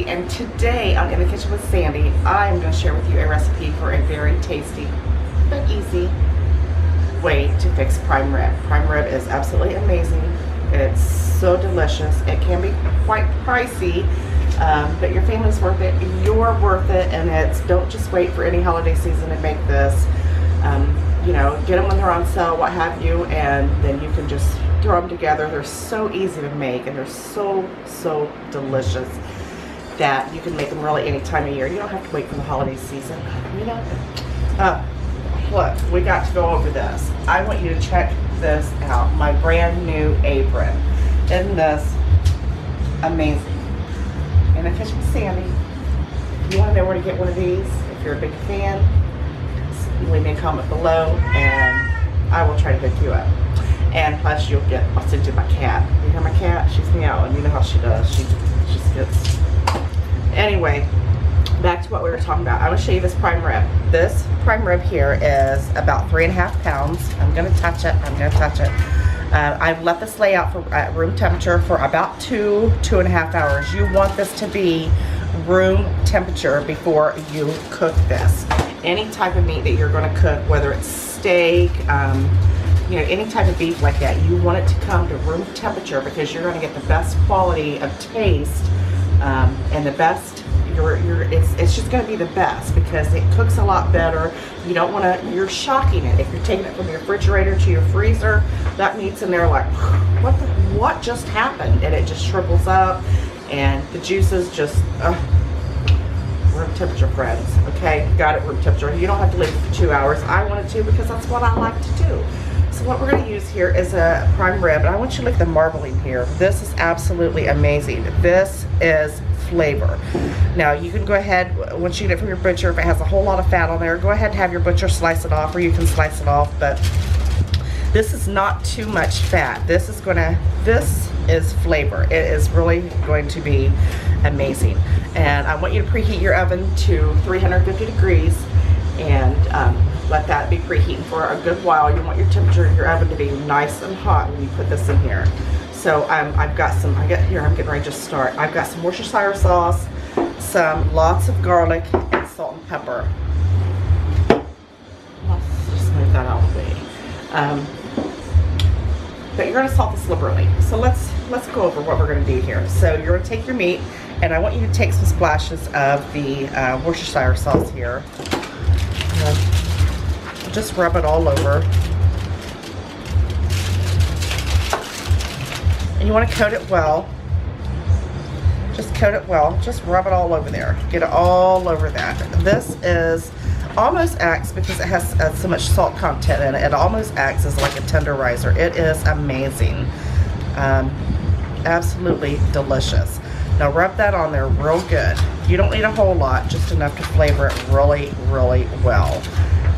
Sandy, and today on In the Kitchen with Sandy, I'm going to share with you a recipe for a very tasty but easy way to fix prime rib. Prime rib is absolutely amazing. It's so delicious. It can be quite pricey, but your family's worth it. You're worth it, and don't just wait for any holiday season to make this. You know, get them when they're on sale, what have you, and then you can just throw them together. They're so easy to make, and they're so delicious that you can make them really any time of year. You don't have to wait for the holiday season. You know, look, we got to go over this. I want you to check this out. My brand new apron. Isn't this amazing? In the Kitchen with Sandy. If you want to know where to get one of these, if you're a big fan, leave me a comment below and I will try to hook you up. And plus I'll send you my cat. You hear my cat? She's meowing. You know how she does. She just gets. Anyway, back to what we were talking about. I will show you this prime rib. This prime rib here is about 3.5 pounds. I'm going to touch it. I've let this lay out for room temperature for about 2.5 hours. You want this to be room temperature before you cook this. Any type of meat that you're going to cook, whether it's steak, you know, any type of beef like that, you want it to come to room temperature because you're going to get the best quality of taste and the best. It's just going to be the best because it cooks a lot better. You don't want to. You're shocking it if you're taking it from your refrigerator to your freezer. That meat's in there like, what just happened? And it just shrivels up, and the juices just. Room temperature, friends. Okay, got it, room temperature. You don't have to leave it for 2 hours. I wanted to because that's what I like to do. So what we're going to use here is a prime rib, and I want you to look at the marbling here. This is absolutely amazing. This is flavor. Now you can go ahead, once you get it from your butcher, if it has a whole lot of fat on there, go ahead and have your butcher slice it off, or you can slice it off, but this is not too much fat. This is flavor. It is really going to be amazing. And I want you to preheat your oven to 350 degrees and let that be preheating for a good while. You want your temperature in your oven to be nice and hot when you put this in here. So I'm getting ready to just start. I've got some Worcestershire sauce, lots of garlic, and salt and pepper. Let's just move that out of the way. But you're going to salt this liberally. So let's go over what we're going to do here. So you're going to take your meat, and I want you to take some splashes of the Worcestershire sauce here. Just rub it all over. And you want to coat it well. Just coat it well. Just rub it all over there. Get it all over that. This is almost acts, because it has so much salt content in it, it almost acts as like a tenderizer. It is amazing. Absolutely delicious. Now rub that on there real good. You don't need a whole lot, just enough to flavor it really well.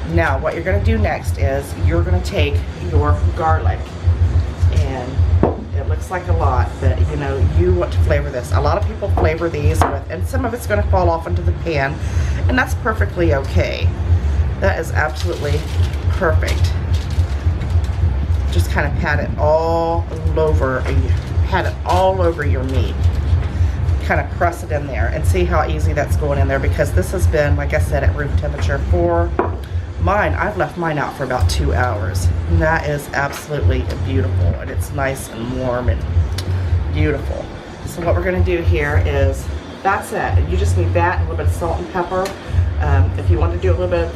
Now what you're going to do next is you're going to take your garlic, and it looks like a lot, but you know, you want to flavor this. A lot of people flavor these with, and some of it's going to fall off into the pan, and that's perfectly okay. That is absolutely perfect. Just kind of pat it all over your meat. Kind of press it in there and see how easy that's going in there, because this has been, like I said, at room temperature for mine. I've left mine out for about 2 hours. And that is absolutely beautiful, and it's nice and warm and beautiful. So what we're going to do here is, that's it. You just need that, and a little bit of salt and pepper. If you want to do a little bit of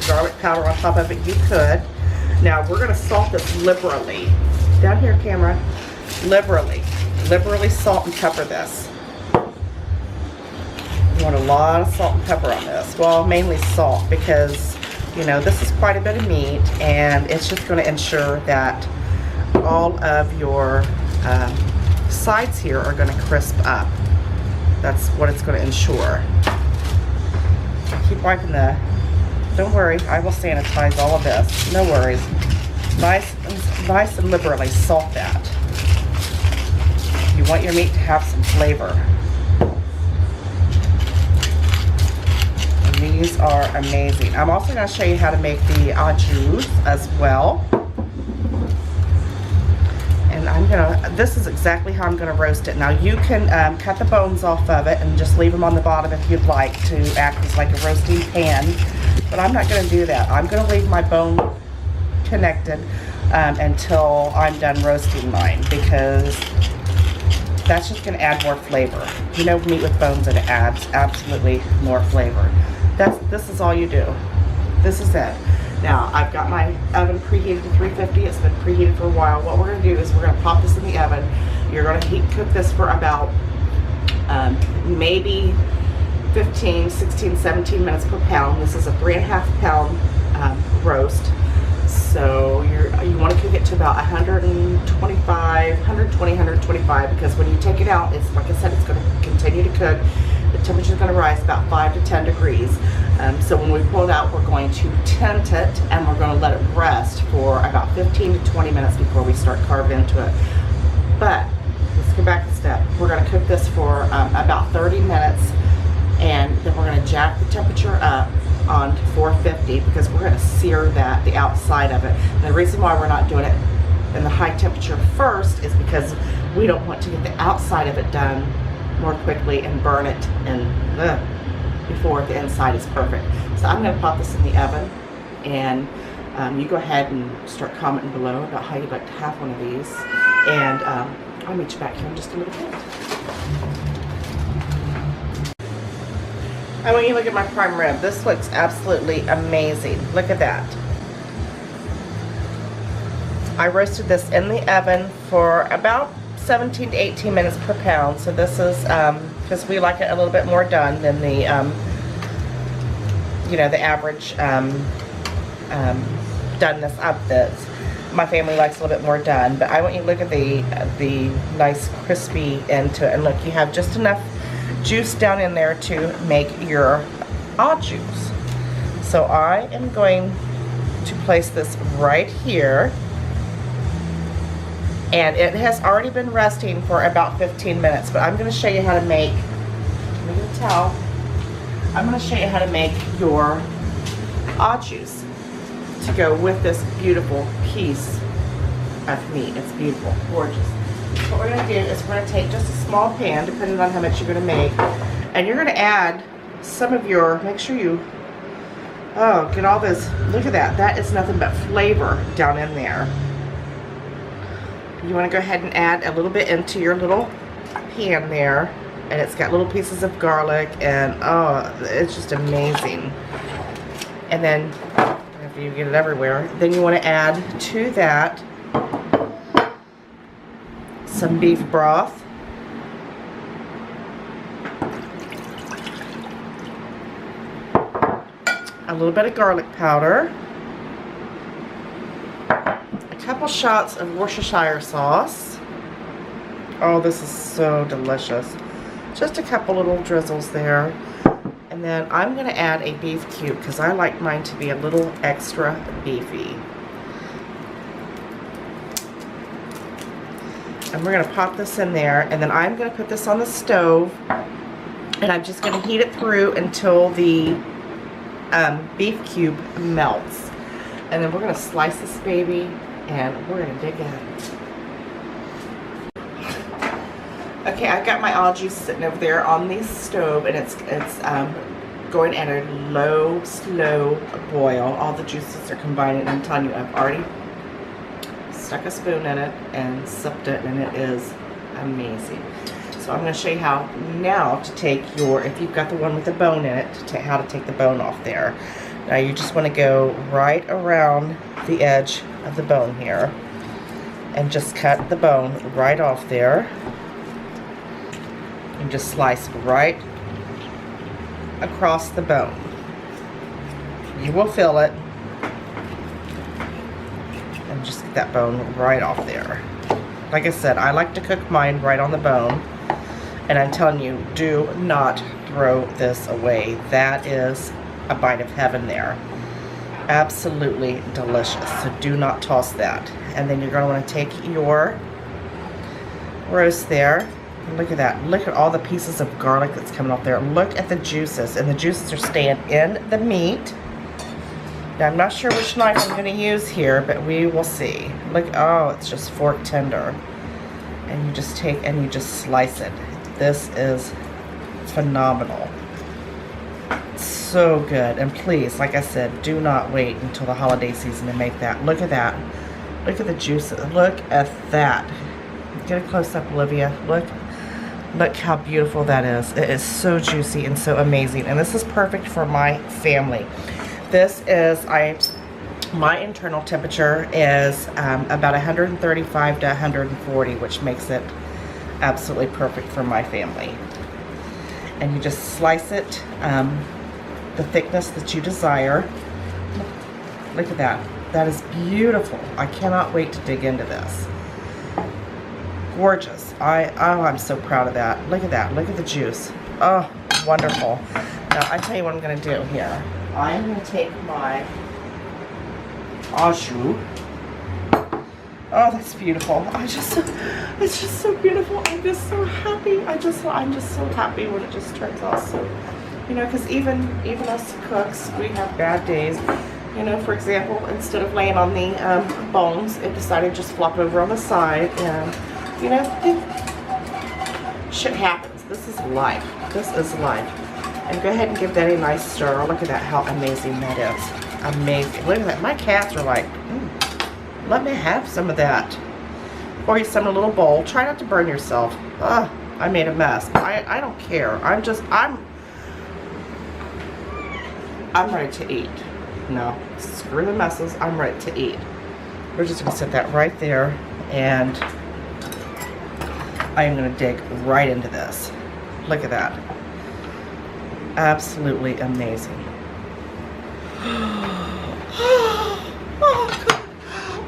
garlic powder on top of it, you could. Now we're going to salt this liberally. Down here, camera. Liberally salt and pepper this. You want a lot of salt and pepper on this. Well, mainly salt, because you know this is quite a bit of meat, and it's just going to ensure that all of your sides here are going to crisp up. That's what it's going to ensure. Keep wiping don't worry, I will sanitize all of this. No worries. Nice and liberally salt that. You want your meat to have some flavor. And these are amazing. I'm also going to show you how to make the au jus as well. And I'm this is exactly how I'm gonna roast it. Now you can cut the bones off of it and just leave them on the bottom if you'd like to act as like a roasting pan. But I'm not gonna do that. I'm gonna leave my bone connected until I'm done roasting mine, because that's just gonna add more flavor. You know, meat with bones, and it adds absolutely more flavor. This is all you do. This is it. Now, I've got my oven preheated to 350. It's been preheated for a while. What we're going to do is we're going to pop this in the oven. You're going to cook this for about maybe 15, 16, 17 minutes per pound. This is a 3.5 pound roast. So you want to cook it to about 125, 120, 125, because when you take it out, it's like I said, it's going to continue to cook. The temperature is going to rise about 5 to 10 degrees. So when we pull it out, we're going to tent it, and we're going to let it rest for about 15 to 20 minutes before we start carving into it. But let's go back a step. We're going to cook this for about 30 minutes, and then we're going to jack the temperature up on 450, because we're going to sear the outside of it. And the reason why we're not doing it in the high temperature first is because we don't want to get the outside of it done more quickly and burn it before the inside is perfect. So I'm going to pop this in the oven, and you go ahead and start commenting below about how you'd like to have one of these, and I'll meet you back here in just a little bit. I want you to look at my prime rib. This looks absolutely amazing. Look at that. I roasted this in the oven for about 17 to 18 minutes per pound. So this is because we like it a little bit more done than the the average doneness of this. My family likes a little bit more done, but I want you to look at the nice crispy end to it, and look, you have just enough juice down in there to make your au jus. So I am going to place this right here, and it has already been resting for about 15 minutes, but I'm going to show you how to make, let me towel. I'm going to show you how to make your au jus to go with this beautiful piece of meat. It's beautiful, gorgeous. What we're going to do is we're going to take just a small pan, depending on how much you're going to make, and you're going to add some of your, make sure you, get all this, look at that. That is nothing but flavor down in there. You want to go ahead and add a little bit into your little pan there, and it's got little pieces of garlic, and it's just amazing. And then, after you get it everywhere, then you want to add to that some beef broth, a little bit of garlic powder, a couple shots of Worcestershire sauce. Oh, this is so delicious. Just a couple little drizzles there. And then I'm going to add a beef cube, because I like mine to be a little extra beefy. And we're going to pop this in there, and then I'm going to put this on the stove, and I'm just going to heat it through until the beef cube melts. And then we're going to slice this baby, and we're going to dig in. Okay, I've got my au jus sitting over there on the stove, and it's going at a low, slow boil. All the juices are combining. I'm telling you, I've already stuck a spoon in it and sipped it, and it is amazing. So I'm going to show you how now to take your, if you've got the one with the bone in it, how to take the bone off there. Now you just want to go right around the edge of the bone here and just cut the bone right off there, and just slice right across the bone. You will feel it. And just get that bone right off there. Like I said, I like to cook mine right on the bone. And I'm telling you, do not throw this away. That is a bite of heaven there. Absolutely delicious. So do not toss that. And then you're going to want to take your roast there. Look at that. Look at all the pieces of garlic that's coming off there. Look at the juices. And the juices are staying in the meat. Now, I'm not sure which knife I'm going to use here, but we will see. Look, oh, it's just fork tender. And you just take and you just slice it. This is phenomenal. So good. And please, like I said, do not wait until the holiday season to make that. Look at that. Look at the juices. Look at that. Get a close up, Olivia. Look how beautiful that is. It is so juicy and so amazing. And this is perfect for my family. This is, my internal temperature is about 135 to 140, which makes it absolutely perfect for my family. And you just slice it the thickness that you desire. Look at that. That is beautiful. I cannot wait to dig into this. Gorgeous. I'm so proud of that. Look at that. Look at the juice. Oh, wonderful. Now, I tell you what I'm going to do here. I'm going to take my au jus. Oh, that's beautiful. It's just so beautiful. I'm just so happy. I'm just so happy when it just turns out so, you know, because even us cooks, we have bad days. You know, for example, instead of laying on the bones, it decided to just flop over on the side, and you know, shit happens. This is life. This is life. And go ahead and give that a nice stir. Look at that, how amazing that is. Amazing. Look at that. My cats are like, let me have some of that. Pour you some in a little bowl. Try not to burn yourself. Ugh, I made a mess. I don't care. I'm ready to eat. No, screw the messes. I'm ready to eat. We're just gonna set that right there, and I am gonna dig right into this. Look at that. Absolutely amazing. Oh, God.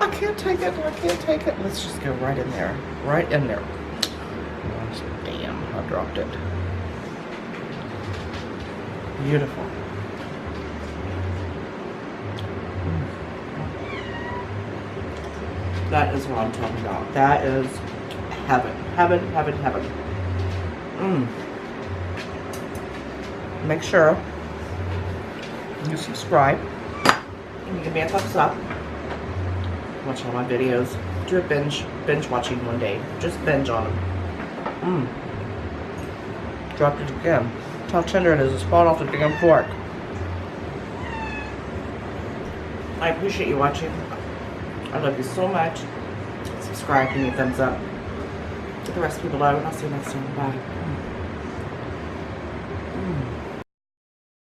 I can't take it. I can't take it. Let's just go right in there. Right in there. Damn, I dropped it. Beautiful. That is what I'm talking about. That is heaven. Heaven, heaven, heaven. Make sure you subscribe and you give me a thumbs up. Watch all my videos. Do a binge watching one day. Just binge on them. Dropped it again. How tender it is. It's falling off the damn fork. I appreciate you watching. I love you so much. Subscribe, give me a thumbs up. To the rest of you below, and I'll see you next time. Bye.